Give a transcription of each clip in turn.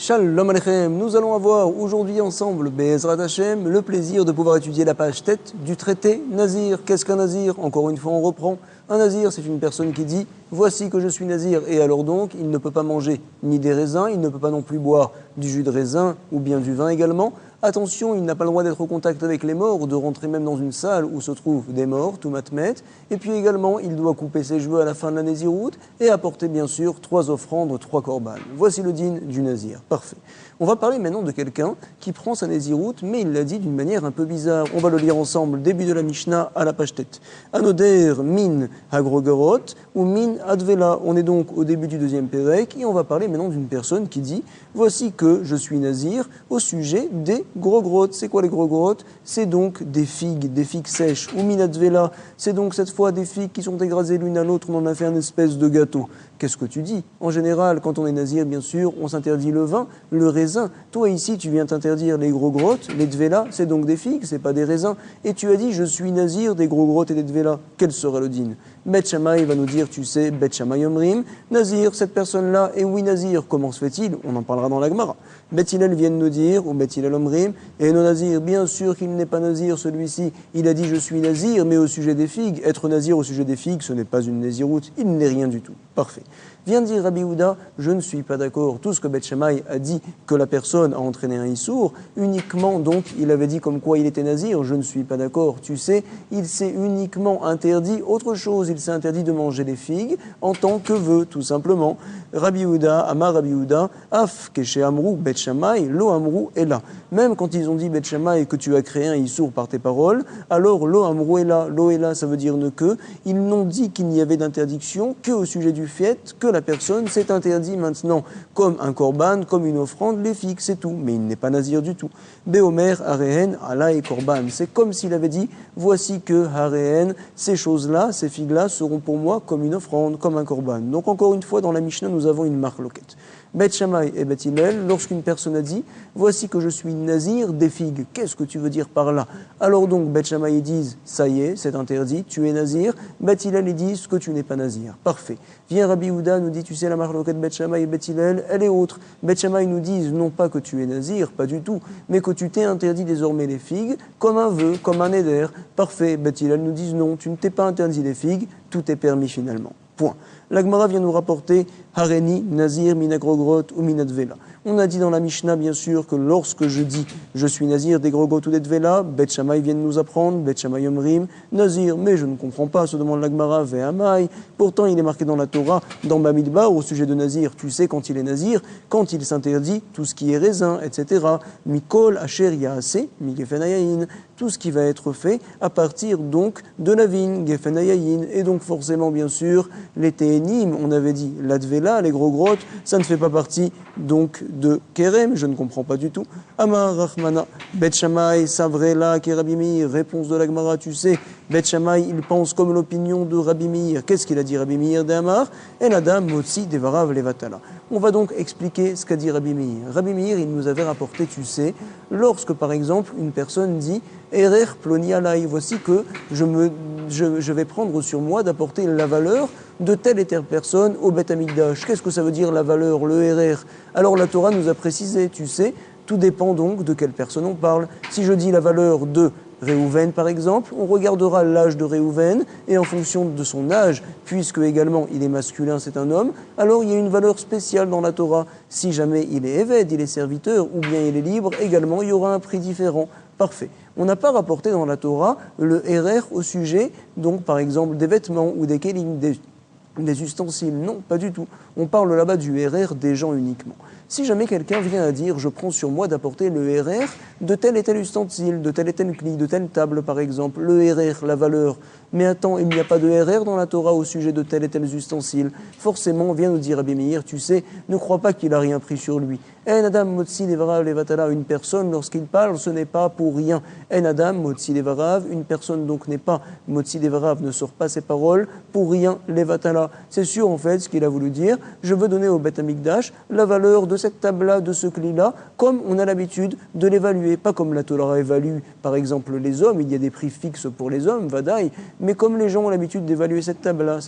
Shalom Aleichem, nous allons avoir aujourd'hui ensemble, Be'ezrat Hashem, le plaisir de pouvoir étudier la page tête du traité Nazir. Qu'est-ce qu'un Nazir? Encore une fois, on reprend. Un Nazir, c'est une personne qui dit « Voici que je suis Nazir » et alors donc, il ne peut pas manger ni des raisins, il ne peut pas non plus boire du jus de raisin ou bien du vin également. Attention, il n'a pas le droit d'être au contact avec les morts, de rentrer même dans une salle où se trouvent des morts, tout matmet. Et puis également, il doit couper ses cheveux à la fin de la Naziroute et apporter bien sûr 3 offrandes, 3 korbanes. Voici le din du Nazir. Parfait. On va parler maintenant de quelqu'un qui prend sa Naziroute, mais il l'a dit d'une manière un peu bizarre. On va le lire ensemble, début de la Mishnah à la page tête. Anoder min hagrogorot ou min advela. On est donc au début du deuxième pérec et on va parler maintenant d'une personne qui dit « Voici que je suis Nazir au sujet des grogrottes ». C'est quoi les grogrottes? C'est donc des figues sèches. Ou min advela, c'est donc cette fois des figues qui sont écrasées l'une à l'autre, on en a fait une espèce de gâteau. Qu'est-ce que tu dis? En général, quand on est Nazir, bien sûr, on s'interdit le vin, le raisin. Toi ici, tu viens t'interdire les grogrottes, les dvela, c'est donc des figues, c'est pas des raisins. Et tu as dit, je suis Nazir des grogrottes et des dvela. Quel sera le din? Bet Shammai va nous dire, tu sais, Bet Shammai Omrim, Nazir, cette personne-là, et oui Nazir, comment se fait-il? On en parlera dans la Gemara. Bet Hillel vient de nous dire, ou Bet Hillel Omrim, et non Nazir, bien sûr qu'il n'est pas Nazir, celui-ci, il a dit je suis Nazir, mais au sujet des figues, être Nazir au sujet des figues, ce n'est pas une Naziroute, il n'est rien du tout. Parfait. Vient dire Rabbi Houda, je ne suis pas d'accord. Tout ce que Bet Shammai a dit que la personne a entraîné un issour, uniquement donc il avait dit comme quoi il était nazir, je ne suis pas d'accord. Tu sais, il s'est uniquement interdit autre chose, il s'est interdit de manger des figues en tant que vœu, tout simplement. Rabbi Houda, Amar Rabbi Houda, Af Keshe Amrou Bet Shammai, Lo Amrou est là. Même quand ils ont dit Bet Shammai que tu as créé un issour par tes paroles, alors Lo Amrou est là. Lo est là, ça veut dire ne que. Ils n'ont dit qu'il n'y avait d'interdiction que au sujet du fait que la personne s'est interdit maintenant, comme un korban, comme une offrande, les figues, c'est tout. Mais il n'est pas nazir du tout. Beomer, Harehen, Allah et korban. C'est comme s'il avait dit, voici que Harehen, ces choses-là, ces figues-là, seront pour moi comme une offrande, comme un korban. Donc encore une fois, dans la Mishnah, nous avons une marloquette. Bet Shammai et Bet Hillel, lorsqu'une personne a dit « Voici que je suis nazir des figues », qu'est-ce que tu veux dire par là? Alors donc, Bet Shammai disent « Ça y est, c'est interdit, tu es nazir ». Bet Hillel ils disent que tu n'es pas nazir. Parfait. Vient Rabbi Houda, nous dit « Tu sais, la marloquette Bet Shammai et Bet Hillel, elle est autre ». Bet Shammai nous disent non pas que tu es nazir, pas du tout, mais que tu t'es interdit désormais les figues comme un vœu, comme un éder. Parfait. Bet Hillel nous disent non, tu ne t'es pas interdit les figues, tout est permis finalement. Point. La Gemara vient nous rapporter Hareni, Nazir, Minagrogrot ou Minadvela. On a dit dans la Mishnah, bien sûr, que lorsque je dis je suis Nazir des Grogrot ou des Dvela, Bet Shammai vient de nous apprendre, Bet Shammai Omrim, Nazir, mais je ne comprends pas, se demande la Gemara, Ve'amai. Pourtant, il est marqué dans la Torah, dans Bamidbar, au sujet de Nazir. Tu sais, quand il est Nazir, quand il s'interdit tout ce qui est raisin, etc. Mikol, Asher, Yaase, Migefenayayin. Tout ce qui va être fait à partir donc de la vigne, Gefenayayin. Et donc, forcément, bien sûr, les Téhénim, on avait dit la Dvela, les grogrottes, ça ne fait pas partie donc de Kerem, je ne comprends pas du tout. Amar Rahmana, Bet Shammai, Savrela, Rabbi Meir, réponse de la Gemara, tu sais, Bet Shammai, il pense comme l'opinion de Rabbi Meir. Qu'est-ce qu'il a dit Rabbi Meir d'Amar? En Adam, Motsi, Devarav, Levatala. On va donc expliquer ce qu'a dit Rabbi Meir. Rabbi Meir, il nous avait rapporté, tu sais, lorsque par exemple une personne dit Erer ploni alai, voici que je vais prendre sur moi d'apporter la valeur de telle et telle personne au Beth Amikdash. Qu'est-ce que ça veut dire la valeur, le Erer? Alors la Torah nous a précisé, tu sais, tout dépend donc de quelle personne on parle. Si je dis la valeur de Réhouven par exemple, on regardera l'âge de Réhouven et en fonction de son âge, puisque également il est masculin, c'est un homme, alors il y a une valeur spéciale dans la Torah. Si jamais il est évêque, il est serviteur ou bien il est libre, également il y aura un prix différent. Parfait. On n'a pas rapporté dans la Torah le RR au sujet, donc par exemple des vêtements ou des kelim, des ustensiles. Non, pas du tout. On parle là-bas du RR des gens uniquement. Si jamais quelqu'un vient à dire « je prends sur moi d'apporter le RR de tel et tel ustensile, de tel et tel cli, de telle table par exemple, le RR, la valeur ». Mais attends, il n'y a pas de RR dans la Torah au sujet de tel et tel ustensile. Forcément, on vient nous dire Rabbi Meir, tu sais, ne crois pas qu'il a rien pris sur lui. En Adam Motsi Devarav Levatala, une personne, lorsqu'il parle, ce n'est pas pour rien. En Adam Motsi Devarav, une personne donc n'est pas Motsi Devarav, ne sort pas ses paroles pour rien Levatala. C'est sûr en fait ce qu'il a voulu dire, je veux donner au Beth Amikdash la valeur de cette table-là, de ce cli-là, comme on a l'habitude de l'évaluer. Pas comme la Torah évalue, par exemple, les hommes, il y a des prix fixes pour les hommes, Vadaï, mais comme les gens ont l'habitude d'évaluer cette table-là,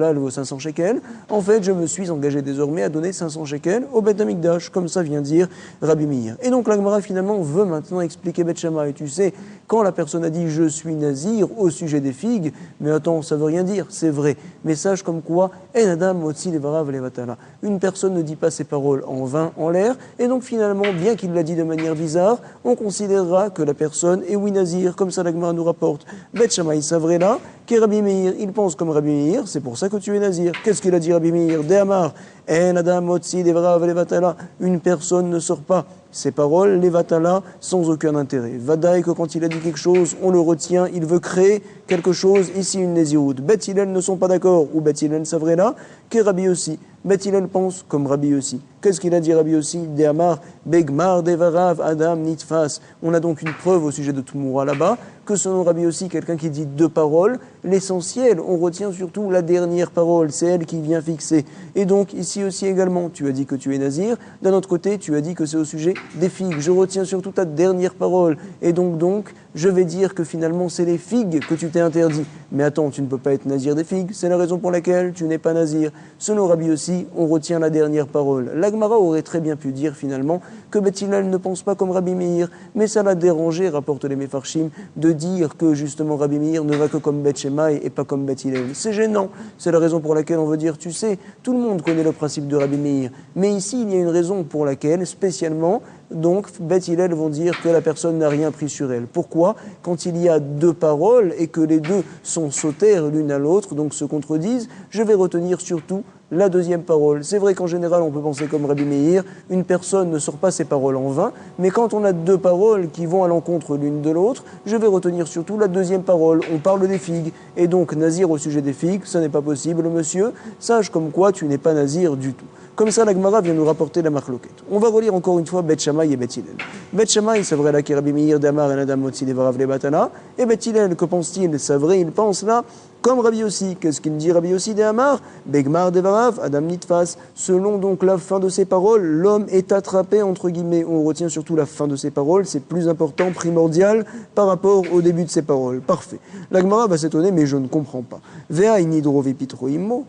elle vaut 500 shekels, en fait, je me suis engagé désormais à donner 500 shekels au Beth Amikdash, comme ça vient vient dire Rabbi Meir. Et donc la Gemara finalement veut maintenant expliquer Beth Shammai. Tu sais, quand la personne a dit je suis nazir au sujet des figues, mais attends, ça veut rien dire, c'est vrai. Message comme quoi, En Adam Motzi Levarav Levatala. Une personne ne dit pas ses paroles en vain, en l'air, et donc finalement, bien qu'il l'a dit de manière bizarre, on considérera que la personne est oui nazir, comme ça la Gemara nous rapporte. Beth Shammai Savrela, qui est Rabbi Meir, il pense comme Rabbi Meir, c'est pour ça que tu es nazir. Qu'est-ce qu'il a dit Rabbi Meir? Dehamar, En Adam Motzi Levarav Levatala. Une personne ne sort pas ces paroles, Levatala, sans aucun intérêt. Vadaï que quand il a dit quelque chose, on le retient, il veut créer quelque chose, ici une Nézirut. Beth Hillel ne sont pas d'accord, ou Beth Hillel Savrela, que Rabbi aussi. Beth Hillel pense comme Rabbi aussi. Qu'est-ce qu'il a dit Rabbi aussi? Dehamar, Begmar, Devarav, Adam, Nitfas. On a donc une preuve au sujet de Tumura là-bas, que selon Rabbi aussi, quelqu'un qui dit deux paroles, l'essentiel, on retient surtout la dernière parole, c'est elle qui vient fixer. Et donc, ici aussi également, tu as dit que tu es nazir, d'un autre côté, tu as dit que c'est au sujet des figues. Je retiens surtout ta dernière parole. Et donc, je vais dire que finalement, c'est les figues que tu t'es interdit. Mais attends, tu ne peux pas être nazir des figues, c'est la raison pour laquelle tu n'es pas nazir. Selon Rabbi aussi, on retient la dernière parole. La Gemara aurait très bien pu dire finalement que Beth Hillel ne pense pas comme Rabbi Meir, mais ça l'a dérangé, rapporte les Mefarshim, de dire que justement Rabbi Meir ne va que comme Beth Shammai et pas comme Beth Hillel. C'est gênant, c'est la raison pour laquelle on veut dire, tu sais, tout le monde connaît le principe de Rabbi Meir, mais ici il y a une raison pour laquelle, spécialement, donc Beth Hillel vont dire que la personne n'a rien pris sur elle. Pourquoi? Quand il y a deux paroles et que les deux sont sautères l'une à l'autre, donc se contredisent, je vais retenir surtout la deuxième parole. C'est vrai qu'en général, on peut penser comme Rabbi Meir, une personne ne sort pas ses paroles en vain, mais quand on a deux paroles qui vont à l'encontre l'une de l'autre, je vais retenir surtout la deuxième parole. On parle des figues, et donc nazir au sujet des figues, ça n'est pas possible, monsieur. Sache comme quoi tu n'es pas nazir du tout. Comme ça, la Gemara vient nous rapporter la marloquette. On va relire encore une fois Beth Shammai et Beth Hillel. Beth Shammai, c'est vrai là qui Rabbi Meir, Damar, et Adam Motzi, Devarav, Lebatana. Et Beth Hillel, que pense-t-il? C'est vrai, il pense là comme Rabbi aussi. Qu'est-ce qu'il dit Rabbi aussi de Amar? Begmar Devarav, Adam Nitfas. Selon donc la fin de ses paroles, l'homme est attrapé, entre guillemets. On retient surtout la fin de ses paroles, c'est plus important, primordial, par rapport au début de ses paroles. Parfait. La Gemara va s'étonner, mais je ne comprends pas. Vea inidrove pitroimo.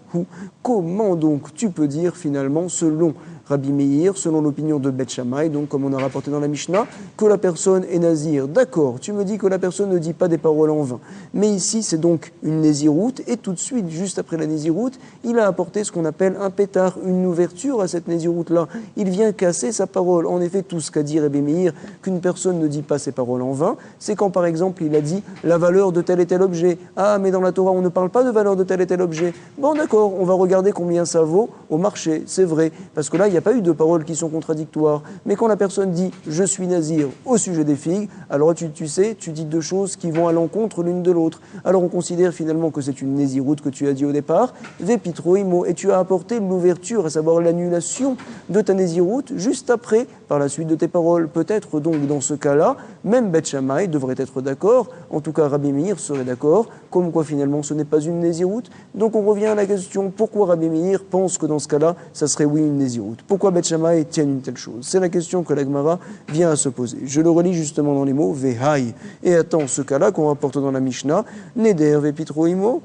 Comment donc tu peux dire finalement, selon Rabbi Meir, selon l'opinion de Beth Shammai, donc comme on a rapporté dans la Mishnah, que la personne est nazir. D'accord, tu me dis que la personne ne dit pas des paroles en vain. Mais ici, c'est donc une néziroute, et tout de suite, juste après la néziroute, il a apporté ce qu'on appelle un pétard, une ouverture à cette néziroute-là. Il vient casser sa parole. En effet, tout ce qu'a dit Rabbi Meir, qu'une personne ne dit pas ses paroles en vain, c'est quand, par exemple, il a dit la valeur de tel et tel objet. Ah, mais dans la Torah, on ne parle pas de valeur de tel et tel objet. Bon, d'accord, on va regarder combien ça vaut au marché, c'est vrai. Parce que là, il n'y a pas eu de paroles qui sont contradictoires. Mais quand la personne dit « je suis nazir » au sujet des figues, alors tu sais, tu dis deux choses qui vont à l'encontre l'une de l'autre. Alors on considère finalement que c'est une nésiroute que tu as dit au départ, « vepitroimo » et tu as apporté l'ouverture, à savoir l'annulation de ta nésiroute juste après, par la suite de tes paroles. Peut-être donc dans ce cas-là, même Beth Shammai devrait être d'accord, en tout cas Rabbi Meir serait d'accord, comme quoi finalement ce n'est pas une nésiroute. Donc on revient à la question, pourquoi Rabbi Meir pense que dans ce cas-là, ça serait oui une nésiroute? Pourquoi Beth Shammai tient une telle chose? C'est la question que la Gemara vient à se poser. Je le relis justement dans les mots Vehai. Et attends, ce cas-là qu'on rapporte dans la Mishnah, Neder Vepitro Imo,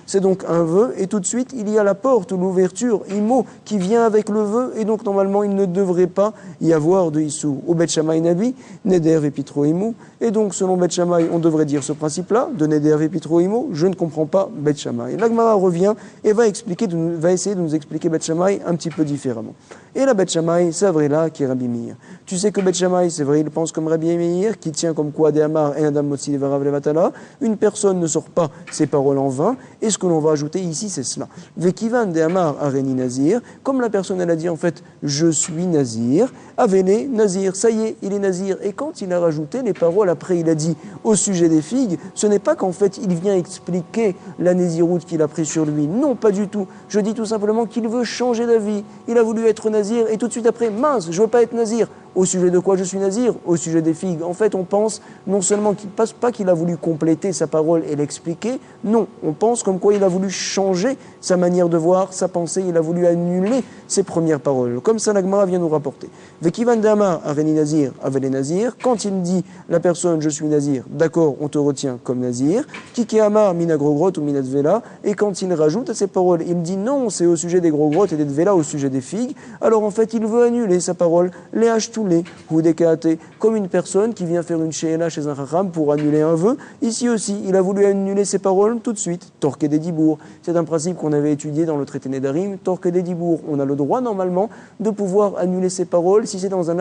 c'est donc un vœu, et tout de suite il y a la porte, l'ouverture, Imo, qui vient avec le vœu, et donc normalement il ne devrait pas y avoir de Issou. Au Beth Shammai Nabi, Neder Vepitro Imo, et donc selon Beth Shammai, on devrait dire ce principe-là, de Neder Vepitro Imo, je ne comprends pas Beth Shammai. La Gemara revient et va essayer de nous expliquer Beth Shammai un petit peu différemment. Et la Beth Shammai, c'est vrai là qui est Rabbi Meir. Tu sais que Beth Shammai, c'est vrai, il pense comme Rabbi Meir, qui tient comme quoi Dehamar et Adam Motzi Levarav Levatala. Une personne ne sort pas ses paroles en vain. Et ce que l'on va ajouter ici, c'est cela. Vekivan Dehamar Areni Nazir. Comme la personne, elle a dit en fait, je suis Nazir. Avele Nazir. Ça y est, il est Nazir. Et quand il a rajouté les paroles, après il a dit au sujet des figues, ce n'est pas qu'en fait il vient expliquer la Néziroute qu'il a pris sur lui. Non, pas du tout. Je dis tout simplement qu'il veut changer d'avis. Il a voulu être Nazir et tout de suite après, mince, je veux pas être Nazir. Au sujet de quoi je suis nazir? Au sujet des figues. En fait, on pense non seulement qu'il passe pas qu'il a voulu compléter sa parole et l'expliquer, non, on pense comme quoi il a voulu changer sa manière de voir, sa pensée, il a voulu annuler ses premières paroles. Comme ça, la Gemara vient nous rapporter. Vekivan Dama Aveni Nazir, Aveli Nazir, quand il dit la personne je suis nazir, d'accord, on te retient comme nazir, Kikeama Mina Grogrot ou Mina Tvela, et quand il rajoute à ses paroles, il dit non, c'est au sujet des Grogrottes et des Tvela, au sujet des figues, alors en fait il veut annuler sa parole, les Hachtoulé, ou des Kaate, comme une personne qui vient faire une Sheela chez un Chacham pour annuler un vœu. Ici aussi, il a voulu annuler ses paroles tout de suite. Torque des Dibour, c'est un principe qu'on avait étudié dans le traité Nedarim. Torque des Dibour, on a le droit normalement de pouvoir annuler ses paroles si c'est dans un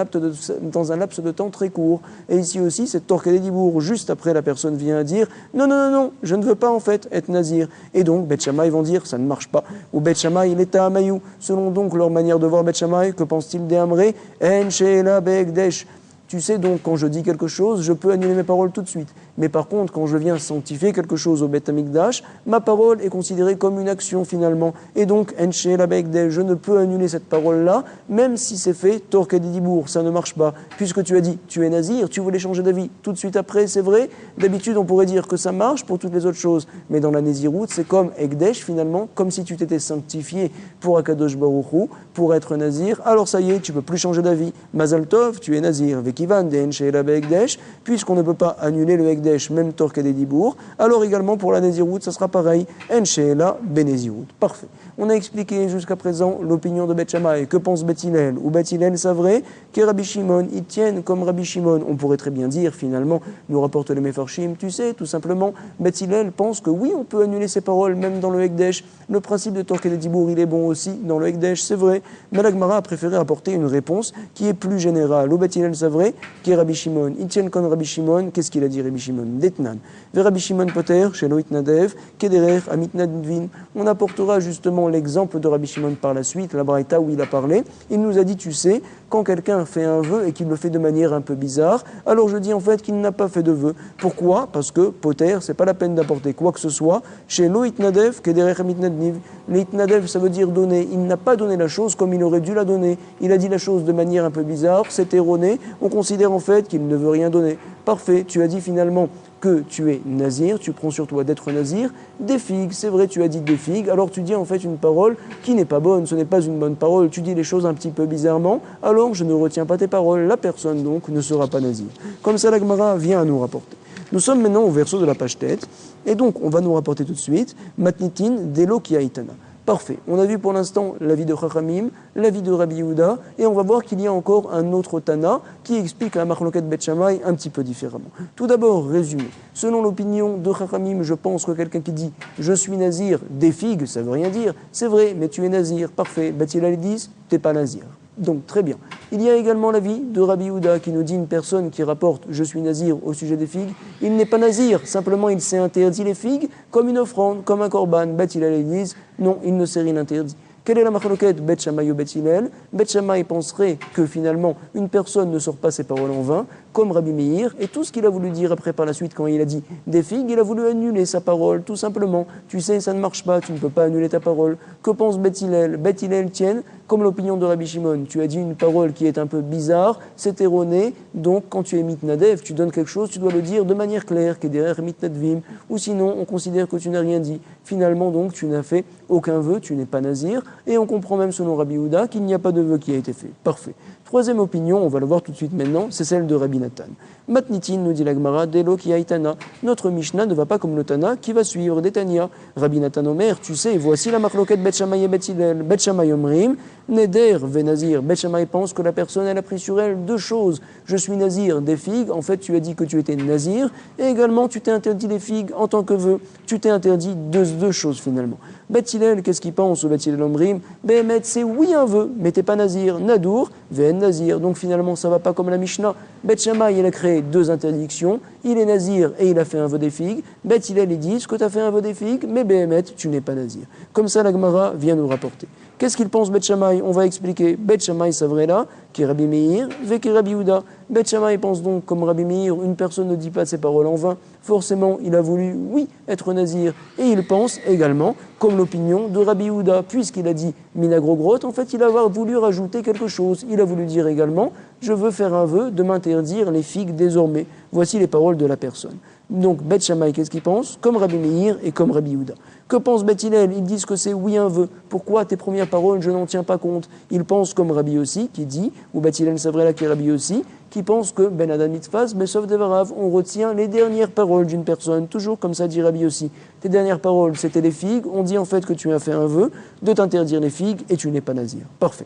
laps de temps très court. Et ici aussi, c'est Torque des Dibour, juste après la personne vient dire non, non, non, non, je ne veux pas en fait être nazir. Et donc, Bet Shammai vont dire ça ne marche pas. Ou Bet Shammai, il est à Amayou. Selon donc leur manière de voir Bet Shammai, que pense-t-il des Amré? En Sheela Be'ekdesh. Tu sais donc, quand je dis quelque chose, je peux annuler mes paroles tout de suite. Mais par contre, quand je viens sanctifier quelque chose au Beth Amikdash, ma parole est considérée comme une action finalement. Et donc, Enche la Be'ekdesh, je ne peux annuler cette parole-là, même si c'est fait, Torque Dibour, ça ne marche pas. Puisque tu as dit, tu es nazir, tu voulais changer d'avis tout de suite après, c'est vrai. D'habitude, on pourrait dire que ça marche pour toutes les autres choses. Mais dans la Néziroute, c'est comme Ekdesh finalement, comme si tu t'étais sanctifié pour Akadosh Baruch Hu, pour être nazir. Alors ça y est, tu ne peux plus changer d'avis. Mazal Tov, tu es nazir. Vekivan de Enche la Be'ekdesh, puisqu'on ne peut pas annuler le Ekdesh, même Torque des Dibour, alors également pour la Néziroute, ça sera pareil, Enshela Benéziroute. Parfait. On a expliqué jusqu'à présent l'opinion de Beth Shammai. Que pense Beth Hillel? Ou Beth Hillel, c'est vrai que Rabbi Shimon, ils tiennent comme Rabbi Shimon. On pourrait très bien dire, finalement, nous rapporte le Mefarshim, tu sais, tout simplement, Beth Hillel pense que oui, on peut annuler ses paroles, même dans le Ekdesh. Le principe de Torque des Dibour, il est bon aussi dans le Ekdesh, c'est vrai. Mais la Gemara a préféré apporter une réponse qui est plus générale. Ou Beth Hillel, c'est vrai que Rabbi Shimon, ils tiennent comme Rabbi Shimon. Qu'est-ce qu'il a dit, Rabbi Shimon? Detnan. Ve Rabbi Shimon Poter, chez Loït Nadev, Kederer, Amit Nadvin. On apportera justement l'exemple de Rabbi Shimon par la suite, la Braïta où il a parlé. Il nous a dit, tu sais, quand quelqu'un fait un vœu et qu'il le fait de manière un peu bizarre, alors je dis en fait qu'il n'a pas fait de vœu. Pourquoi? Parce que Poter, c'est pas la peine d'apporter quoi que ce soit. Chez Loït Nadev, Kederer, Amit Nadviv. Loït Nadev, ça veut dire donner. Il n'a pas donné la chose comme il aurait dû la donner. Il a dit la chose de manière un peu bizarre, c'est erroné. On considère en fait qu'il ne veut rien donner. Parfait, tu as dit finalement que tu es nazir, tu prends sur toi d'être nazir, des figues, c'est vrai, tu as dit des figues, alors tu dis en fait une parole qui n'est pas bonne, ce n'est pas une bonne parole, tu dis les choses un petit peu bizarrement, alors je ne retiens pas tes paroles, la personne donc ne sera pas nazir. Comme ça la Gemara vient à nous rapporter. Nous sommes maintenant au verso de la page tête, et donc on va nous rapporter tout de suite, Matnitin Delo Kiaitana. Parfait. On a vu pour l'instant l'avis de Chachamim, l'avis de Rabbi Yehuda, et on va voir qu'il y a encore un autre Tana qui explique la Machloket Bet Shammai un petit peu différemment. Tout d'abord, résumé. Selon l'opinion de Chachamim, je pense que quelqu'un qui dit « je suis nazir » des figues, ça ne veut rien dire. C'est vrai, mais tu es nazir. Parfait. Bet Hillel dit « tu n'es pas nazir ». Donc, très bien. Il y a également l'avis de Rabbi Yehuda qui nous dit une personne qui rapporte « je suis nazir » au sujet des figues. Il n'est pas nazir, simplement il s'est interdit les figues comme une offrande, comme un korban. Bet Hillel dit « non, il ne s'est rien interdit ». Quelle est la machloket Bet Shammai ou Bet Hillel? Bet Shammai penserait que finalement une personne ne sort pas ses paroles en vain, comme Rabbi Meir, et tout ce qu'il a voulu dire après par la suite quand il a dit des figues, il a voulu annuler sa parole, tout simplement. Tu sais, ça ne marche pas, tu ne peux pas annuler ta parole. Que pense Bet Hillel? Bet Hillel tienne comme l'opinion de Rabbi Shimon. Tu as dit une parole qui est un peu bizarre, c'est erroné, donc quand tu es mitnadev, tu donnes quelque chose, tu dois le dire de manière claire, qui est derrière mitnadvim, ou sinon on considère que tu n'as rien dit. Finalement donc tu n'as fait aucun vœu, tu n'es pas nazir, et on comprend même selon Rabbi Yehuda qu'il n'y a pas de vœu qui a été fait. Parfait. Troisième opinion, on va le voir tout de suite maintenant, c'est celle de Rabbi Nathan. Matnitin, nous dit la Gemara, Delo ki haïtana. Notre Mishnah ne va pas comme le Tana qui va suivre des Tania. Rabbi Nathan Omer, tu sais, voici la marloquette Bet Shammai et Bet Hillel. Bet Shammai Omrim, Neder ve Nazir. Bet Shammai pense que la personne, elle a pris sur elle deux choses. Je suis Nazir des figues, en fait tu as dit que tu étais Nazir, et également tu t'es interdit les figues en tant que vœu. Tu t'es interdit deux choses finalement. Bet Hillel, qu'est-ce qu'il pense au Bet Hillel Omrim? Behemet, c'est oui un vœu, mais t'es pas Nazir. Nadour, Ven Nazir. Donc finalement ça va pas comme la Mishnah. Bet Shammai, il a créé deux interdictions. Il est Nazir et il a fait un vœu des figues. Bet Hillel, ils disent que tu as fait un vœu des figues, mais Behemet, tu n'es pas Nazir. Comme ça la Gemara vient nous rapporter. Qu'est-ce qu'il pense Beth Shammai? On va expliquer. Beth Shammai Savrela, qui est Rabbi Meir, Veki Rabbi Yehuda. Beth Shammai pense donc comme Rabbi Meir, une personne ne dit pas ses paroles en vain. Forcément, il a voulu, oui, être nazir. Et il pense également, comme l'opinion de Rabbi Yehuda, puisqu'il a dit minagrogrot, en fait, il a voulu rajouter quelque chose. Il a voulu dire également, je veux faire un vœu de m'interdire les figues désormais. Voici les paroles de la personne. Donc, Beth Shammai, qu'est-ce qu'il pense? Comme Rabbi Meir et comme Rabbi Yehuda. Que pense Beth Hillel? Ils disent que c'est oui un vœu. Pourquoi tes premières paroles, je n'en tiens pas compte? Ils pensent comme Rabbi aussi, qui dit, ou Beth Hillel Savrela qui est Rabbi aussi, qui pense que Ben Adam Mitzvah, Besov Devarav, on retient les dernières paroles d'une personne, toujours comme ça dit Rabbi aussi. Tes dernières paroles, c'était les figues, on dit en fait que tu as fait un vœu de t'interdire les figues et tu n'es pas nazir. Parfait.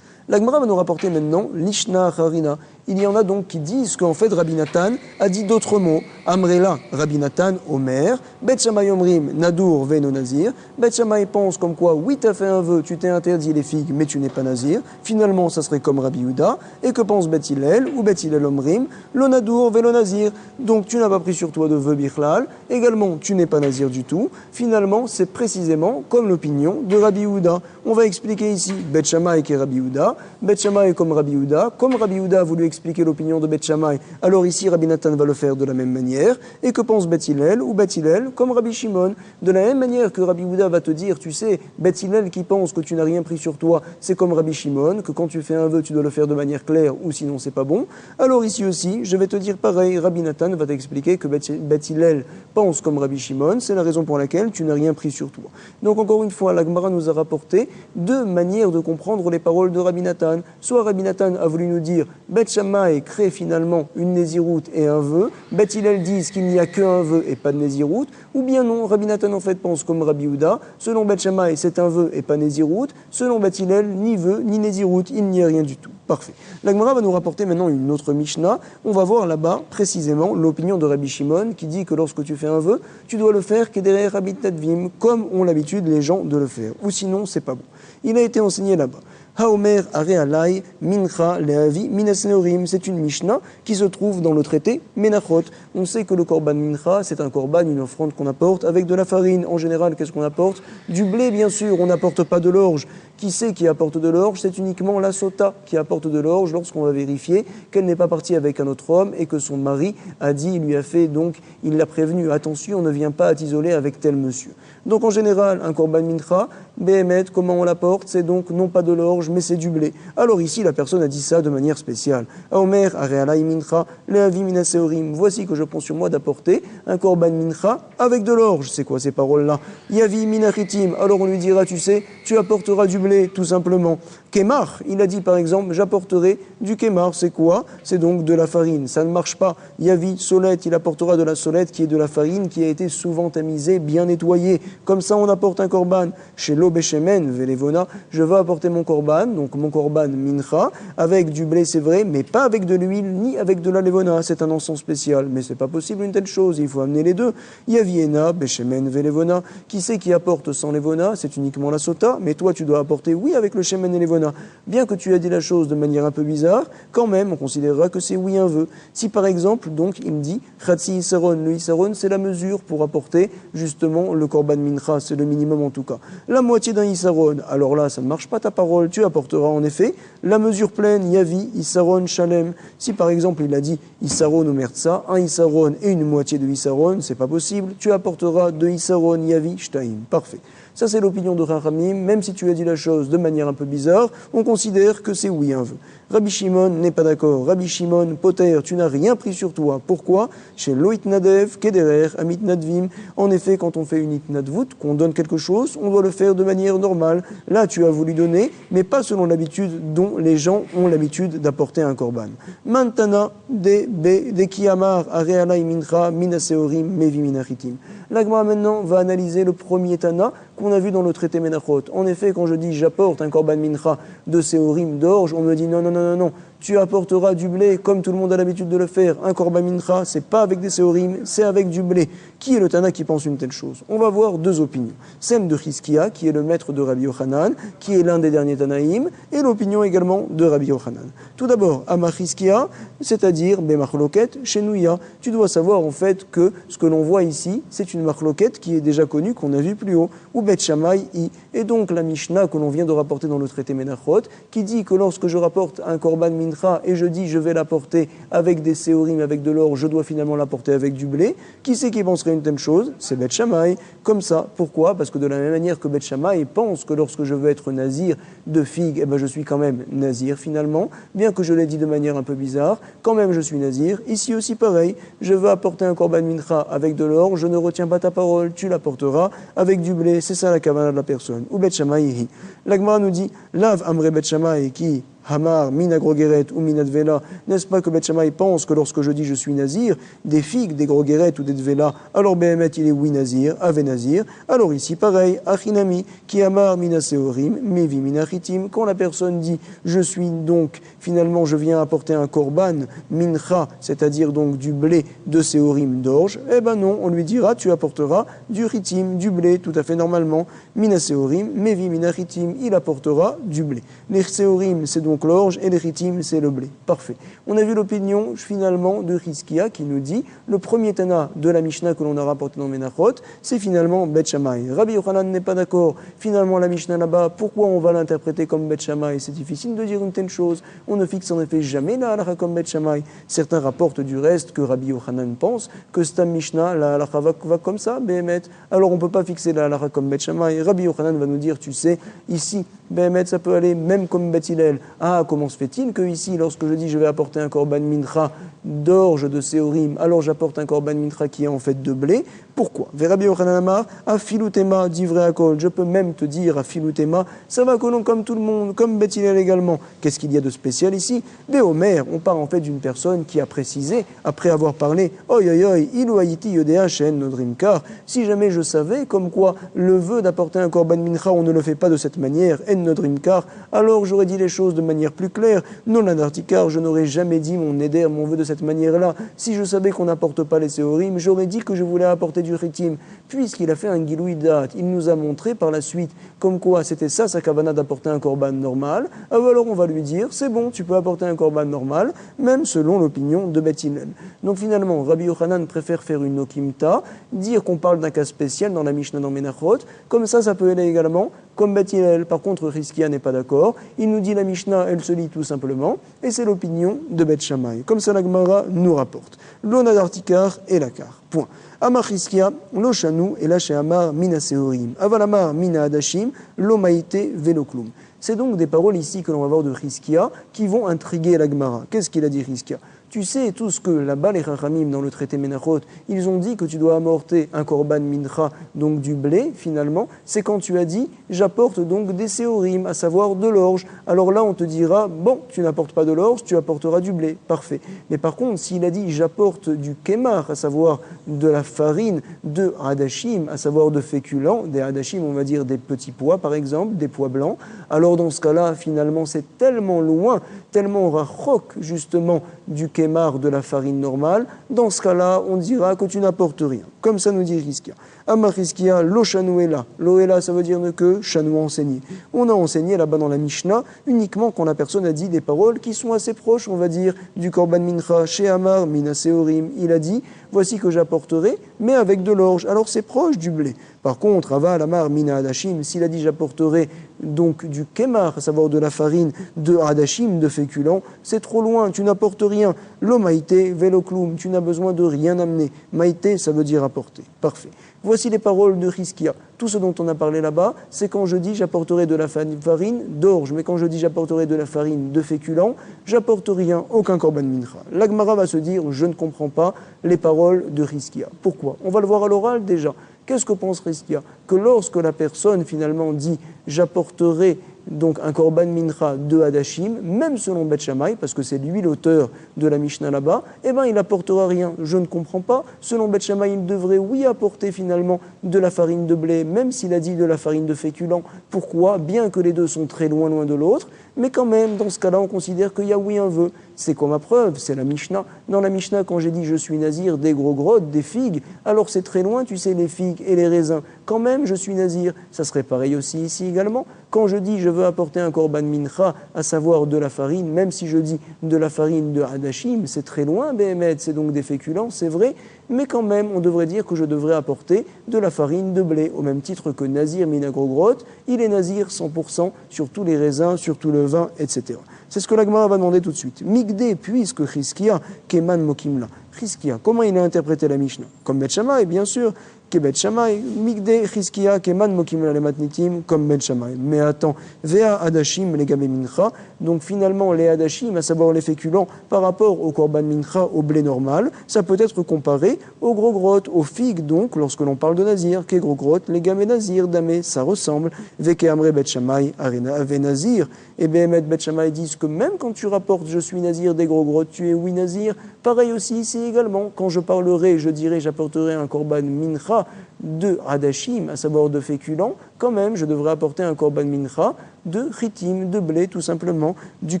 La Gemara va nous rapporter maintenant l'Ishna Harina. Il y en a donc qui disent qu'en fait Rabbi Nathan a dit d'autres mots. Amrela, Rabbi Nathan, Omer, Bet Shammai Omrim, Nadur, Veno Nazir. Bet Shammai pense comme quoi, oui, tu as fait un vœu, tu t'es interdit les figues, mais tu n'es pas nazir. Finalement, ça serait comme Rabbi Yehuda. Et que pense Bet Hillel, ou Bet Hillel Omrim, Lo Nadur, Velo Nazir. Donc tu n'as pas pris sur toi de vœu Bichlal. Également, tu n'es pas nazir du tout. Finalement, c'est précisément comme l'opinion de Rabbi Yehuda. On va expliquer ici Bet Shammai qui est Rabbi Yehuda. Bet Shammai comme Rabbi Yehuda. Comme Rabbi Yehuda a voulu expliquer l'opinion de Bet Shammai, alors ici Rabbi Nathan va le faire de la même manière. Et que pense Bet Hillel ou Bet Hillel comme Rabbi Shimon? De la même manière que Rabbi Yehuda va te dire, tu sais, Bet Hillel qui pense que tu n'as rien pris sur toi, c'est comme Rabbi Shimon, que quand tu fais un vœu, tu dois le faire de manière claire ou sinon c'est pas bon. Alors ici aussi, je vais te dire pareil, Rabbi Nathan va t'expliquer que Bet Hillel pense comme Rabbi Shimon, c'est la raison pour laquelle tu n'as rien pris sur toi. Donc encore une fois, la Gemara nous a rapporté deux manières de comprendre les paroles de Rabbi Nathan. Soit Rabbi Nathan a voulu nous dire, Bet Shammai crée finalement une nésiroute et un vœu, Bet Hillel disent qu'il n'y a qu'un vœu et pas de nésiroute, ou bien non, Rabbi Nathan en fait pense comme Rabbi Yehuda, selon Bet Shammai c'est un vœu et pas nésiroute, selon Bet Hillel ni vœu ni nésiroute, il n'y a rien du tout. Parfait. La Gemara va nous rapporter maintenant une autre Mishnah. On va voir là-bas précisément l'opinion de Rabbi Shimon qui dit que lorsque tu fais un vœu, tu dois le faire kedere Rabbi Tadvim, comme ont l'habitude les gens de le faire, ou sinon c'est pas bon. Il a été enseigné là-bas. Haomer are alai mincha leavi minasneorim. C'est une Mishnah qui se trouve dans le traité Menachot. On sait que le korban mincha, c'est un korban, une offrande qu'on apporte avec de la farine. En général, qu'est-ce qu'on apporte? Du blé, bien sûr. On n'apporte pas de l'orge. Qui c'est qui apporte de l'orge? C'est uniquement la sota qui apporte de l'orge lorsqu'on va vérifier qu'elle n'est pas partie avec un autre homme et que son mari a dit, il lui a fait, donc il l'a prévenu, attention, ne viens pas à t'isoler avec tel monsieur. Donc en général, un korban mincha, Behemet, comment on l'apporte? C'est donc non pas de l'orge, mais c'est du blé. Alors ici, la personne a dit ça de manière spéciale. Aomer, arealai mincha, leavi minaseorim. Voici que je prends sur moi d'apporter un korban mincha avec de l'orge. C'est quoi ces paroles-là? Yavi minachitim. Alors on lui dira, tu sais, tu apporteras du blé, tout simplement. Kemar, il a dit par exemple, j'apporterai du kemar. C'est quoi? C'est donc de la farine. Ça ne marche pas. Yavi solette, il apportera de la solette qui est de la farine qui a été souvent tamisée, bien nettoyée. Comme ça, on apporte un korban. Chez l'obeshemen, velevona, je vais apporter mon korban, donc mon korban mincha, avec du blé, c'est vrai, mais pas avec de l'huile, ni avec de la levona. C'est un encens spécial. Mais c'est pas possible une telle chose. Il faut amener les deux. Yaviena, beshemen, velevona. Qui c'est qui apporte sans levona? C'est uniquement la sota. Mais toi, tu dois apporter, oui, avec le shemen et levona. Bien que tu aies dit la chose de manière un peu bizarre, quand même, on considérera que c'est oui un vœu. Si par exemple, donc, il me dit, chatsi isaron, le isaron, c'est la mesure pour apporter justement le korban mincha, c'est le minimum en tout cas. La moitié d'un isaron, alors là, ça ne marche pas ta parole, tu apporteras en effet la mesure pleine, yavi, isaron, shalem. Si par exemple, il a dit isaron ou mertsa, un isaron et une moitié de isaron, c'est pas possible, tu apporteras deux isaron, yavi, shtaim. Parfait. Ça, c'est l'opinion de Rachamim. Même si tu as dit la chose de manière un peu bizarre, on considère que c'est oui un vœu. Rabbi Shimon n'est pas d'accord. Rabbi Shimon, poter, tu n'as rien pris sur toi. Pourquoi? Chez l'oitnadev, kederer, amitnadvim. En effet, quand on fait une itnadvut, qu'on donne quelque chose, on doit le faire de manière normale. Là, tu as voulu donner, mais pas selon l'habitude dont les gens ont l'habitude d'apporter un korban. Mantana, de kiyamar, arealai mincha, minaseorim, mevi minachitim. L'Agma maintenant va analyser le premier Tana qu'on a vu dans le traité Menachot. En effet, quand je dis j'apporte un korban mincha de séorim d'orge, on me dit non, tu apporteras du blé comme tout le monde a l'habitude de le faire. Un korban mincha, c'est pas avec des séorim, c'est avec du blé. Qui est le Tana qui pense une telle chose? On va voir deux opinions. Celle de Chizkia, qui est le maître de Rabbi Yochanan, qui est l'un des derniers Tanaïm, et l'opinion également de Rabbi Yochanan. Tout d'abord, Amar Chizkia, c'est-à-dire Bemachloket, chez Nouya. Tu dois savoir en fait que ce que l'on voit ici, c'est une Machloket qui est déjà connue, qu'on a vu plus haut, ou Bet Shammai I. Et donc la Mishnah que l'on vient de rapporter dans le traité Menachot, qui dit que lorsque je rapporte un korban mincha et je dis je vais l'apporter avec des séorim, avec de l'or, je dois finalement l'apporter avec du blé. Qui c'est qui penserait une telle chose? C'est Bet Shammai. Comme ça, pourquoi? Parce que de la même manière que Bet Shammai pense que lorsque je veux être nazir de figue, eh ben je suis quand même nazir finalement, bien que je l'ai dit de manière un peu bizarre, quand même je suis nazir. Ici aussi pareil, je veux apporter un korban mincha avec de l'or, je ne retiens pas ta parole, tu l'apporteras avec du blé. C'est ça la kavana de la personne. Ou Bet Shammai. La Gemara nous dit, Lav Amre Bet Shammai qui Hamar, Mina Grogeret ou Mina Dvela, n'est-ce pas que Bet Shammai pense que lorsque je dis je suis nazir, des figues, des Grogeret ou des Dvela, alors Behemet il est oui nazir, Ave nazir. Alors ici pareil, Achinami, qui Hamar, Mina Seorim, Mevi Mina Chitim, quand la personne dit je suis donc, finalement je viens apporter un korban, mincha, c'est-à-dire donc du blé de Seorim d'orge, eh ben non, on lui dira tu apporteras du chitim, du blé, tout à fait normalement, Mina Seorim, Mevi Mina Chitim, il apportera du blé. Les Seorim, c'est donc l'orge, et les chitim, c'est le blé. Parfait. On a vu l'opinion finalement de Chizkia qui nous dit le premier Tana de la Mishnah que l'on a rapporté dans Menachot, c'est finalement Bet Shammai. Rabbi Yochanan n'est pas d'accord. Finalement, la Mishnah là-bas, pourquoi on va l'interpréter comme Bet Shammai? C'est difficile de dire une telle chose. On ne fixe en effet jamais la halakha comme Bet Shammai. Certains rapportent du reste que Rabbi Yochanan pense que Stam Mishnah, la halakha va comme ça, Behemet. Alors on ne peut pas fixer la halakha comme Bet Shammai. Rabbi Yochanan va nous dire, tu sais, ici, Behemet, ça peut aller même comme Bet Hillel. Ah, comment se fait-il que ici, lorsque je dis je vais apporter un korban mincha d'orge de séorim, alors j'apporte un korban mincha qui est en fait de blé? Pourquoi? Rabbi Yochanan Amar, Afilutema, dit vrai à Kol, je peux même te dire Afilutema, ça va comme tout le monde, comme Bet Hillel également. Qu'est-ce qu'il y a de spécial ici? Béomer, on parle en fait d'une personne qui a précisé, après avoir parlé, oi oi oi, ilu haïti yodea shen nodrimkar, si jamais je savais comme quoi le vœu d'apporter un korban mincha, on ne le fait pas de cette manière, en nodrimkar, alors j'aurais dit les choses de manière plus claire. Non l'anartikar, je n'aurais jamais dit mon neder, mon vœu de cette manière-là. Si je savais qu'on n'apporte pas les séorim, j'aurais dit que je voulais apporter du chitim. Puisqu'il a fait un gilouï date, il nous a montré par la suite comme quoi c'était ça sa kavana d'apporter un korban normal. Alors on va lui dire, c'est bon, tu peux apporter un korban normal, même selon l'opinion de Bet Hillel. Donc finalement, Rabbi Yochanan préfère faire une okimta, dire qu'on parle d'un cas spécial dans la Mishnah dans Menachot, comme ça peut aller également comme Bet Hillel. Par contre, Chizkia n'est pas d'accord. Il nous dit la Mishnah, elle se lit tout simplement, et c'est l'opinion de Bet Shammai. Comme ça, la Gemara nous rapporte. L'ona d'artikar et l'akar. Point. Amar Chizkia, lo shanu et la she'amar mina seorim. Avalamar mina adashim, lo maïte veloklum. C'est donc des paroles ici que l'on va voir de Chizkia qui vont intriguer la Gemara. Qu'est-ce qu'il a dit Chizkia? Tu sais tout ce que là-bas les Chachamim dans le traité Menachot, ils ont dit que tu dois amorter un korban mincha, donc du blé finalement, c'est quand tu as dit j'apporte donc des séorim, à savoir de l'orge. Alors là on te dira bon, tu n'apportes pas de l'orge, tu apporteras du blé, parfait. Mais par contre s'il a dit j'apporte du kémar, à savoir de la farine, de hadashim, à savoir de féculents, des hadashim on va dire des petits pois par exemple, des pois blancs, alors dans ce cas-là finalement c'est tellement loin, tellement rachok justement du kémar de la farine normale, dans ce cas-là, on dira que tu n'apportes rien. Comme ça nous dit Chizkia. Amar Chizkia, lo chanouela. Loela, ça veut dire que chanou enseigné. On a enseigné là-bas dans la Mishnah uniquement quand la personne a dit des paroles qui sont assez proches, on va dire, du korban mincha, chez Amar, mina seorim. Il a dit, voici que j'apporterai, mais avec de l'orge. Alors c'est proche du blé. Par contre, Aval, Amar, mina adashim, s'il a dit j'apporterai donc du kémar, à savoir de la farine, de hadashim, de féculents, c'est trop loin, tu n'apportes rien. Lo maïté, veloklum, tu n'as besoin de rien amener. Maïté, ça veut dire apporter. Parfait. Voici les paroles de Chizkia. Tout ce dont on a parlé là-bas, c'est quand je dis j'apporterai de la farine d'orge, mais quand je dis j'apporterai de la farine de féculents, j'apporte rien, aucun korban mincha. L'Agmara va se dire je ne comprends pas les paroles de Chizkia. Pourquoi? On va le voir à l'oral déjà. Qu'est-ce que pense Chizkia? Que lorsque la personne finalement dit j'apporterai donc un korban mincha de hadashim, même selon Bet Shammai, parce que c'est lui l'auteur de la Mishnah là-bas, eh bien il n'apportera rien. Je ne comprends pas. Selon Bet Shammai, il devrait, oui, apporter finalement de la farine de blé, même s'il a dit de la farine de féculent. Pourquoi? Bien que les deux sont très loin de l'autre, mais quand même, dans ce cas-là, on considère qu'il y a oui un vœu. C'est quoi ma preuve? C'est la Mishnah. Dans la Mishnah, quand j'ai dit je suis nazir des gros grottes, des figues, alors c'est très loin, tu sais, les figues et les raisins. Quand même, je suis nazir. Ça serait pareil aussi ici également. Quand je dis je veux apporter un korban mincha, à savoir de la farine, même si je dis de la farine de hadashim, c'est très loin, Béhémet, c'est donc des féculents, c'est vrai, mais quand même, on devrait dire que je devrais apporter de la farine de blé, au même titre que nazir minagrogrotte, il est nazir 100% sur tous les raisins, sur tout le vin, etc. C'est ce que la Gemara va demander tout de suite. Migdé, puisque Chizkia, Keman Mokimla. Chizkia, comment il a interprété la Mishnah? Comme Bet Shammai, bien sûr. Bet Shammai, Migdé, Chizkia, Keman Mokimla le matnitim, comme Bet Shammai. Mais attends, Vea Hadashim, les gamé mincha. Donc finalement, les Hadashim, à savoir les féculents, par rapport au korban mincha, au blé normal, ça peut être comparé aux gros grottes, aux figues, donc, lorsque l'on parle de nazir, qu'est gros grottes, les gamé nazir, damé, ça ressemble. Veke Amre Bet Shammai, Arena Ave Nazir. Et Béhémet Bet Shammai disent que même quand tu rapportes je suis nazir des gros grottes, tu es oui nazir. Pareil aussi ici également, quand je parlerai, je dirai, j'apporterai un korban mincha de hadashim, à savoir de féculents, quand même je devrais apporter un korban mincha de ritim, de blé tout simplement, du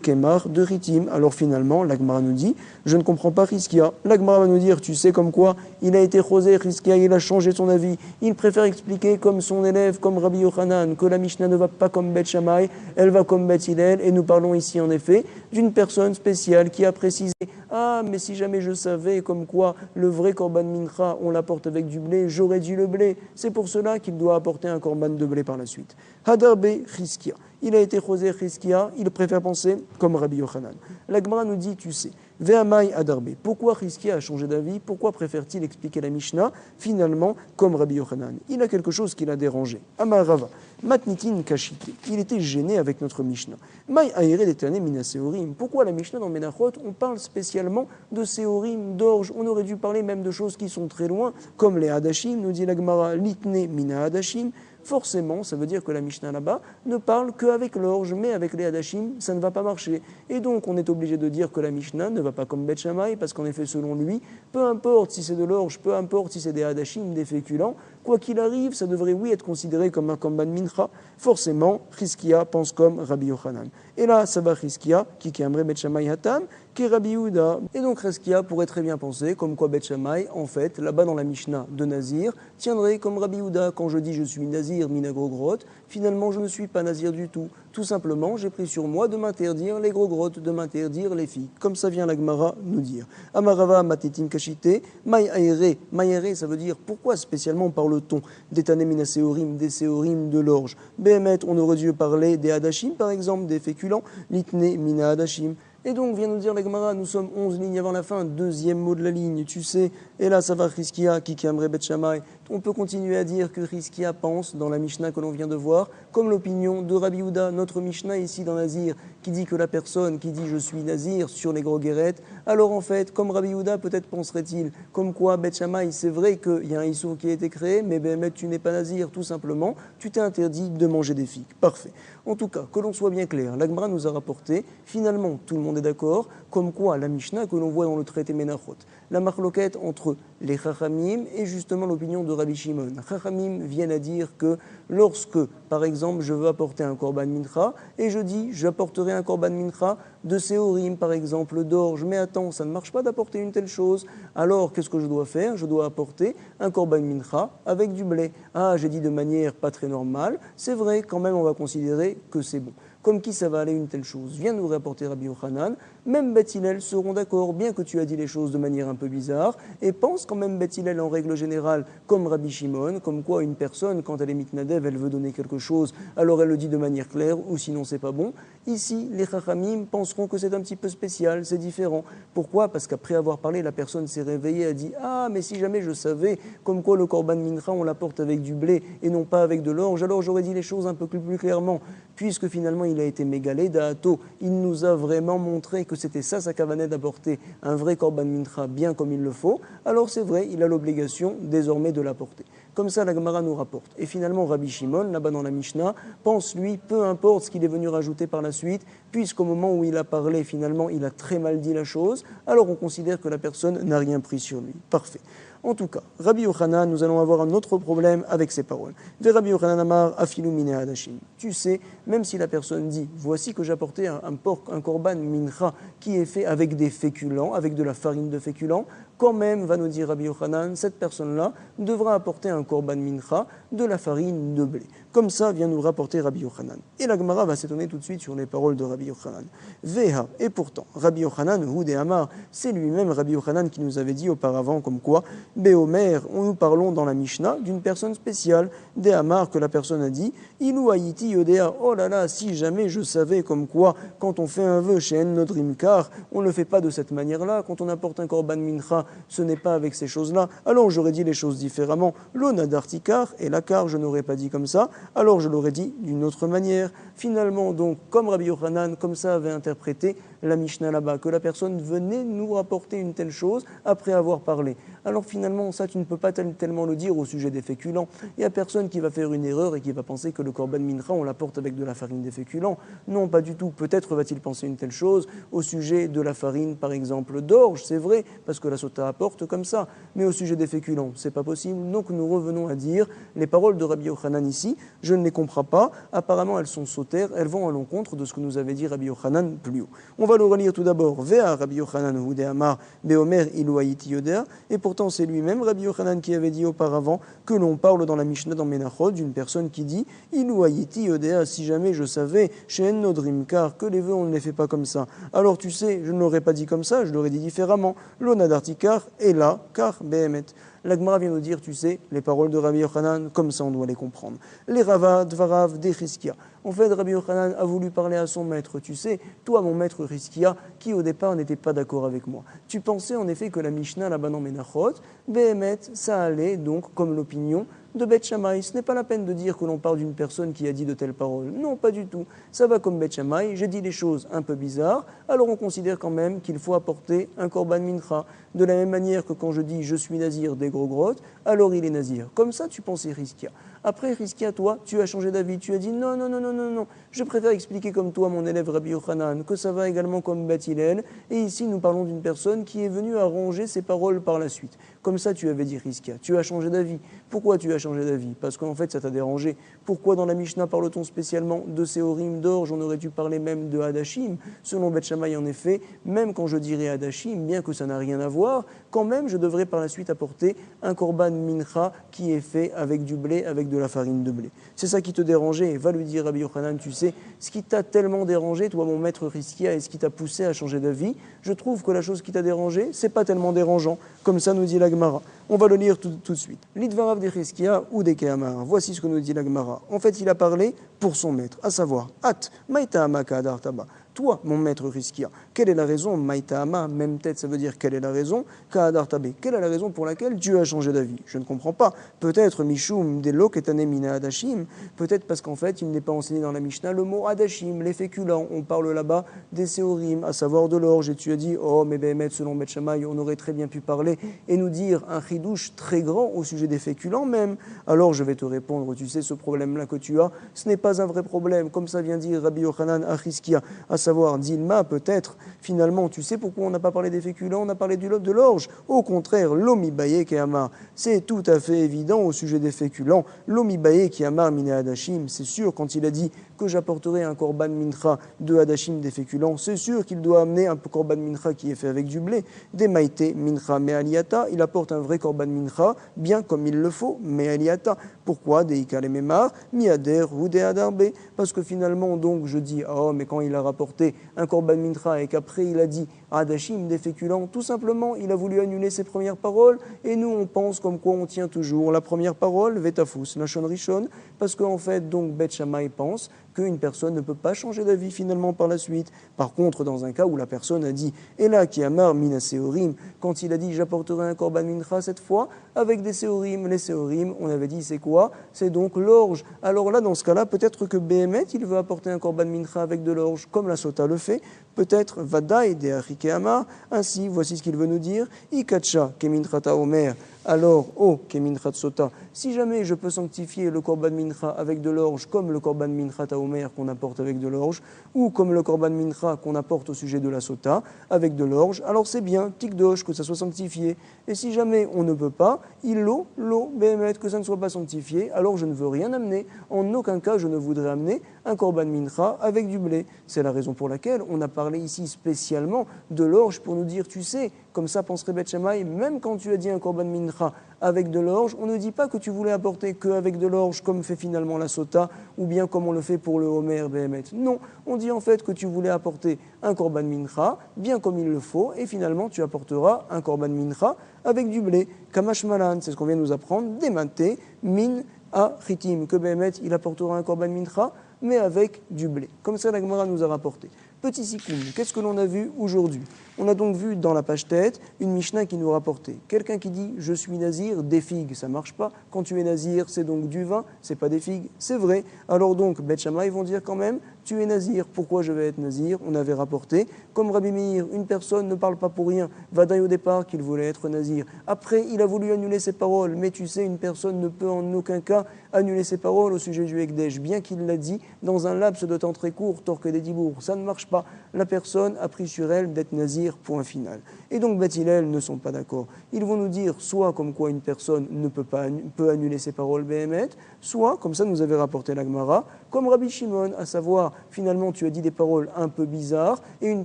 kemar, de ritim. Alors finalement, la Gemara nous dit, je ne comprends pas Chizkia. La Gemara va nous dire, tu sais comme quoi, il a été chosé, Chizkia, il a changé son avis, il préfère expliquer comme son élève, comme Rabbi Yochanan, que la Mishnah ne va pas comme Bet Shammai, elle va comme Bet Hillel, et nous parlons ici en effet d'une personne spéciale qui a précisé, ah mais si jamais je savais comme quoi le vrai korban mincha, on l'apporte avec du blé, j'aurais dit le blé. C'est pour cela qu'il doit apporter un korban de blé par la suite. Hadarbe Chizkia. Il a été chosé Chizkia, il préfère penser comme Rabbi Yochanan. La Gemara nous dit, tu sais, Ve'amai Adarbe. Pourquoi Chizkia a changé d'avis? Pourquoi préfère-t-il expliquer la Mishnah finalement comme Rabbi Yochanan? Il a quelque chose qui l'a dérangé. Amar Rava, Matnitin Kashite. Il était gêné avec notre Mishnah. Mai Aere d'éternel Mina Seorim. Pourquoi la Mishnah dans Menachot, on parle spécialement de Seorim, d'orge? On aurait dû parler même de choses qui sont très loin, comme les Hadashim, nous dit la Gemara, Litne Mina Hadashim. Forcément, ça veut dire que la Mishnah là-bas ne parle qu'avec l'orge, mais avec les hadashim, ça ne va pas marcher. Et donc, on est obligé de dire que la Mishnah ne va pas comme Bet Shammai, parce qu'en effet, selon lui, peu importe si c'est de l'orge, peu importe si c'est des hadashim, des féculents, quoi qu'il arrive, ça devrait, oui, être considéré comme un korban mincha. Forcément, Chizkia pense comme Rabbi Yochanan. Et là, ça va Chizkia, qui aimerait Bet Shammai Hatam, qui est Rabbi Yehuda. Et donc, Chizkia pourrait très bien penser, comme quoi Bet Shammai, en fait, là-bas dans la Mishnah de Nazir, tiendrait comme Rabbi Yehuda. Quand je dis je suis Nazir, minagrogrotte, finalement, je ne suis pas Nazir du tout. Tout simplement, j'ai pris sur moi de m'interdire les gros grottes, de m'interdire les filles. Comme ça vient la Gemara nous dire. Amarava matitim kashite, mai aere. Mai aere, ça veut dire pourquoi spécialement parle-t-on des tanemina séorim, des séorim de l'orge? Béhémet, on aurait dû parler des hadashim, par exemple, des féculents, litne mina hadashim. Et donc, vient nous dire la Gemara, nous sommes 11 lignes avant la fin, deuxième mot de la ligne, tu sais. Et là, ça va Chizkia, qui aimerait Bet Shammai. On peut continuer à dire que Chizkia pense, dans la Mishnah que l'on vient de voir, comme l'opinion de Rabbi Yehuda, notre Mishnah ici dans Nazir, qui dit que la personne qui dit je suis Nazir sur les gros guérettes, alors en fait, comme Rabbi Yehuda, peut-être penserait-il, comme quoi Bet Shammai, c'est vrai qu'il y a un issour qui a été créé, mais Béhémet, tu n'es pas Nazir, tout simplement, tu t'es interdit de manger des figues. Parfait. En tout cas, que l'on soit bien clair, la Gemara nous a rapporté, finalement, tout le monde est d'accord, comme quoi la Mishnah que l'on voit dans le traité Menachot, la marloquette entre les Chachamim et justement l'opinion de Rabbi Shimon. Chachamim viennent à dire que lorsque, par exemple, je veux apporter un korban mincha, et je dis, j'apporterai un korban mincha de séorim, par exemple, d'orge, mais attends, ça ne marche pas d'apporter une telle chose, alors qu'est-ce que je dois faire? Je dois apporter un korban mincha avec du blé. Ah, j'ai dit de manière pas très normale, c'est vrai, quand même on va considérer que c'est bon. Comme qui ça va aller une telle chose? Viens nous rapporter Rabbi Yochanan, même Bet Hillel seront d'accord, bien que tu as dit les choses de manière un peu bizarre, et pense quand même Bet Hillel en règle générale comme Rabbi Shimon, comme quoi une personne, quand elle est mitnadev, elle veut donner quelque chose, alors elle le dit de manière claire, ou sinon c'est pas bon. Ici, les Chachamim penseront que c'est un petit peu spécial, c'est différent. Pourquoi? Parce qu'après avoir parlé, la personne s'est réveillée, a dit « Ah, mais si jamais je savais comme quoi le korban mincha, on l'apporte avec du blé et non pas avec de l'orge, alors j'aurais dit les choses un peu plus clairement. » Puisque finalement il a été mégalé, Da'ato, il nous a vraiment montré que c'était ça sa kavanah d'apporter un vrai korban mincha bien comme il le faut, alors c'est vrai, il a l'obligation désormais de l'apporter. Comme ça, la Gemara nous rapporte. Et finalement, Rabbi Shimon, là-bas dans la Mishnah, pense, lui, peu importe ce qu'il est venu rajouter par la suite, puisqu'au moment où il a parlé, finalement, il a très mal dit la chose, alors on considère que la personne n'a rien pris sur lui. Parfait. En tout cas, Rabbi Yochanan, nous allons avoir un autre problème avec ces paroles. Ve Rabbi Yochanan amar afilu mine hadashim. Tu sais, même si la personne dit, voici que j'ai apporté un korban mincha qui est fait avec des féculents, avec de la farine de féculents, quand même, va nous dire Rabbi Yochanan, cette personne-là devra apporter un korban mincha de la farine de blé. Comme ça vient nous rapporter Rabbi Yochanan. Et la Gemara va s'étonner tout de suite sur les paroles de Rabbi Yochanan. Veha, et pourtant, Rabbi Yochanan, ou des Amar, c'est lui-même Rabbi Yochanan qui nous avait dit auparavant comme quoi, Béomer, nous parlons dans la Mishnah d'une personne spéciale, des Amar, que la personne a dit, Ilou Haïti Yodea, oh là là, si jamais je savais comme quoi, quand on fait un vœu chez En Nodrimkar, on ne le fait pas de cette manière-là, quand on apporte un korban mincha, ce n'est pas avec ces choses-là, alors j'aurais dit les choses différemment. L'onadartikar et l'akar, je n'aurais pas dit comme ça, alors je l'aurais dit d'une autre manière. Finalement, donc, comme Rabbi Yochanan, comme ça avait interprété la Mishnah là-bas, que la personne venait nous rapporter une telle chose après avoir parlé. Alors finalement, ça, tu ne peux pas tellement le dire au sujet des féculents. Il n'y a personne qui va faire une erreur et qui va penser que le korban mincha, on l'apporte avec de la farine des féculents. Non, pas du tout. Peut-être va-t-il penser une telle chose au sujet de la farine, par exemple, d'orge, c'est vrai, parce que la sota apporte comme ça. Mais au sujet des féculents, c'est pas possible. Donc nous revenons à dire les paroles de Rabbi Yochanan ici, je ne les comprends pas. Apparemment, elles sont sautères, elles vont à l'encontre de ce que nous avait dit Rabbi Yochanan plus haut. On va le relire tout d'abord. Vea Rabbi Yochanan Hudé Amar Beomer Ilouaïti Yodea. Et pourtant, c'est lui-même, Rabbi Yochanan, qui avait dit auparavant que l'on parle dans la Mishnah, dans Menachot, d'une personne qui dit Ilouaïti Yodea, si jamais je savais, chez Nodrimkar, que les vœux, on ne les fait pas comme ça. Alors tu sais, je ne l'aurais pas dit comme ça, je l'aurais dit différemment. L'onadartikar est là, car Behemet. La Gemara vient nous dire, tu sais, les paroles de Rabbi Yochanan, comme ça on doit les comprendre. Les Ravad, Dvarav, des Chizkia. En fait, Rabbi Yochanan a voulu parler à son maître. Tu sais, toi, mon maître Chizkia, qui au départ n'était pas d'accord avec moi. Tu pensais en effet que la Mishnah, là-bas dans Menachot, Behemet, ça allait donc comme l'opinion de Beth Shammai. Ce n'est pas la peine de dire que l'on parle d'une personne qui a dit de telles paroles. Non, pas du tout. Ça va comme Beth Shammai. J'ai dit des choses un peu bizarres. Alors on considère quand même qu'il faut apporter un korban mincha. De la même manière que quand je dis je suis nazir des gros grottes, alors il est nazir. Comme ça, tu pensais Chizkia. Après Chizkia, toi, tu as changé d'avis. Tu as dit non, non, non, non, non, non. Je préfère expliquer comme toi, mon élève Rabbi Yochanan, que ça va également comme Beth Hillel. Et ici, nous parlons d'une personne qui est venue arranger ses paroles par la suite. Comme ça, tu avais dit Chizkia. Tu as changé d'avis. Pourquoi tu as changé d'avis? Parce qu'en fait, ça t'a dérangé. Pourquoi dans la Mishnah parle-t-on spécialement de Séorim d'orge? On aurait dû parler même de Hadashim. Selon Beth Shammai, en effet, même quand je dirais Hadashim, bien que ça n'a rien à voir, quand même, je devrais par la suite apporter un korban mincha qui est fait avec du blé, avec de la farine de blé. C'est ça qui te dérangeait. Va lui dire Rabbi Yochanan, tu sais, ce qui t'a tellement dérangé, toi mon maître Chizkia, et ce qui t'a poussé à changer d'avis, je trouve que la chose qui t'a dérangé, c'est pas tellement dérangeant. Comme ça nous dit la Gemara. On va le lire tout de suite. L'Idvarav de Chizkia ou des Kehamar. Voici ce que nous dit la Gemara. En fait, il a parlé pour son maître, à savoir, At, Maïta Amaka Adar Taba. Toi, mon maître Chizkia, quelle est la raison, Maïtahama, même tête, ça veut dire quelle est la raison, Ka'adar Tabé, quelle est la raison pour laquelle tu as changé d'avis? Je ne comprends pas. Peut-être Mishum de Loketane Mina Adashim, peut-être parce qu'en fait, il n'est pas enseigné dans la Mishnah le mot Adashim, les féculents. On parle là-bas des Séorim, à savoir de l'orge, et tu as dit, oh, mais Behemet, selon Beth Shammai, on aurait très bien pu parler et nous dire un chidouche très grand au sujet des féculents même. Alors je vais te répondre, tu sais, ce problème-là que tu as, ce n'est pas un vrai problème, comme ça vient dire Rabbi Yochanan à Chizkia, à savoir Dilma, peut-être, finalement, tu sais pourquoi on n'a pas parlé des féculents, on a parlé de l'orge. Au contraire, l'omibaye qui amar, c'est tout à fait évident au sujet des féculents. L'omibaye qui amar mine hadashim, c'est sûr, quand il a dit que j'apporterai un korban mincha de hadashim des féculents, c'est sûr qu'il doit amener un korban mincha qui est fait avec du blé. Des maïté mincha me'aliata, il apporte un vrai korban mincha, bien comme il le faut, me'aliata. Pourquoi? Des ikale memar, miader ou des adarbe. Parce que finalement, donc, je dis, oh, mais quand il a rapporté un korban mincha et qu'après il a dit Adashim, des féculents. Tout simplement, il a voulu annuler ses premières paroles et nous, on pense comme quoi on tient toujours la première parole, Vetafus, Lachon Rishon, parce qu'en fait, donc, Bet Shammai pense qu'une personne ne peut pas changer d'avis finalement par la suite. Par contre, dans un cas où la personne a dit « Et là, qui amar mina seorim », quand il a dit « J'apporterai un korban mincha cette fois », avec des seorim, les seorim, on avait dit c'est quoi? C'est donc l'orge. Alors là, dans ce cas-là, peut-être que Behemet, il veut apporter un korban mincha avec de l'orge, comme la sota le fait. Peut-être Vadaï de Achike Amar. Ainsi, voici ce qu'il veut nous dire. Ikacha keminchata omer. Alors, oh, keminchat sota, si jamais je peux sanctifier le korban mincha avec de l'orge, comme le korban mincha taomer qu'on apporte avec de l'orge, ou comme le korban mincha qu'on apporte au sujet de la sota avec de l'orge, alors c'est bien, tikdosh, que ça soit sanctifié. Et si jamais on ne peut pas, l'eau, béhémet, que ça ne soit pas sanctifié, alors je ne veux rien amener. En aucun cas, je ne voudrais amener un korban mincha avec du blé. C'est la raison pour laquelle on a parlé ici spécialement de l'orge pour nous dire, tu sais, comme ça penserait Bet Shammai, même quand tu as dit un korban mincha avec de l'orge, on ne dit pas que tu voulais apporter qu'avec de l'orge comme fait finalement la sota ou bien comme on le fait pour le homer behemet. Non, on dit en fait que tu voulais apporter un korban mincha bien comme il le faut et finalement tu apporteras un korban mincha avec du blé. Kamash malan, c'est ce qu'on vient de nous apprendre, dématé, min a chitim, que behemet il apportera un korban mincha mais avec du blé. Comme ça la Gemara nous a rapporté. Petit sikoum, qu'est-ce que l'on a vu aujourd'hui? On a donc vu dans la page tête une Mishnah qui nous rapportait. Quelqu'un qui dit « je suis nazir, des figues », ça ne marche pas. Quand tu es nazir, c'est donc du vin, c'est pas des figues, c'est vrai. Alors donc, Bet Shammai vont dire quand même « tu es nazir, pourquoi je vais être nazir ?» On avait rapporté, comme Rabbi Meir, une personne ne parle pas pour rien, Vadaï au départ qu'il voulait être nazir. Après, il a voulu annuler ses paroles, mais tu sais, une personne ne peut en aucun cas annuler ses paroles au sujet du Ekdesh, bien qu'il l'a dit dans un laps de temps très court, Torque des Dibourg, ça ne marche pas. La personne a pris sur elle d'être nazir, point final. Et donc Beth Hillel ne sont pas d'accord. Ils vont nous dire soit comme quoi une personne ne peut annuler ses paroles Behemet, soit, comme ça nous avait rapporté la Gemara, comme Rabbi Shimon, à savoir, finalement tu as dit des paroles un peu bizarres, et une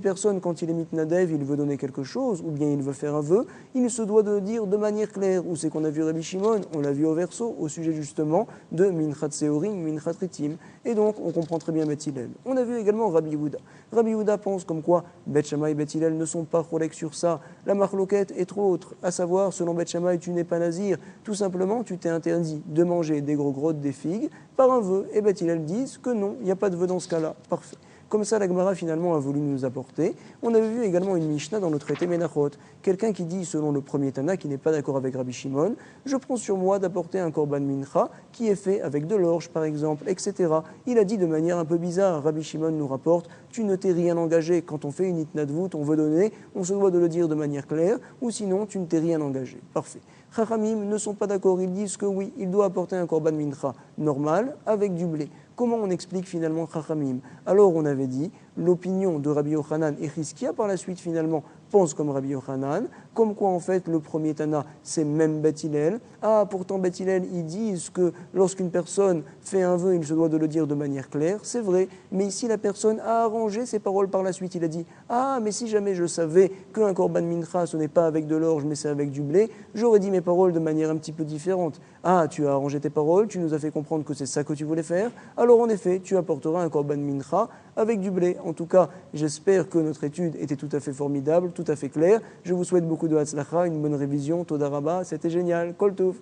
personne quand il est mitnadev, il veut donner quelque chose, ou bien il veut faire un vœu, il se doit de le dire de manière claire. Où c'est qu'on a vu Rabbi Shimon? On l'a vu au verso, au sujet justement de Minchat Seorim, Minchat Ritim. Et donc on comprend très bien Beth Hillel. On a vu également Rabbi Yehuda. Rabbi Yehuda pense comme quoi Beth Shammai et Beth Hillel ne sont pas cholek sur ça. La marloquette est trop autre, à savoir, selon Beth Shammai, tu n'es pas nazir. Tout simplement, tu t'es interdit de manger des gros grottes, des figues, par un vœu. Et Beth Hillel disent que non, il n'y a pas de vœu dans ce cas-là. Parfait. Comme ça, la Gemara finalement a voulu nous apporter. On avait vu également une Mishnah dans le traité Menachot. Quelqu'un qui dit, selon le premier Tana, qui n'est pas d'accord avec Rabbi Shimon, je prends sur moi d'apporter un korban mincha qui est fait avec de l'orge, par exemple, etc. Il a dit de manière un peu bizarre. Rabbi Shimon nous rapporte, tu ne t'es rien engagé. Quand on fait une itnadvout, on veut donner, on se doit de le dire de manière claire, ou sinon tu ne t'es rien engagé. Parfait. Chachamim ne sont pas d'accord. Ils disent que oui, il doit apporter un korban mincha normal avec du blé. Comment on explique finalement Chachamim? Alors on avait dit l'opinion de Rabbi Yochanan et Chizkia par la suite finalement pense comme Rabbi Yochanan, comme quoi en fait le premier Tana c'est même Beth Hillel. Ah pourtant Beth Hillel ils disent que lorsqu'une personne fait un vœu il se doit de le dire de manière claire, c'est vrai, mais ici la personne a arrangé ses paroles par la suite, il a dit ah mais si jamais je savais qu'un korban mincha ce n'est pas avec de l'orge mais c'est avec du blé, j'aurais dit mes paroles de manière un petit peu différente. Ah tu as arrangé tes paroles, tu nous as fait comprendre que c'est ça que tu voulais faire, alors en effet tu apporteras un korban mincha avec du blé. En tout cas, j'espère que notre étude était tout à fait formidable, tout à fait claire. Je vous souhaite beaucoup de hatzlacha, une bonne révision, toda rabba, c'était génial. Kol tov.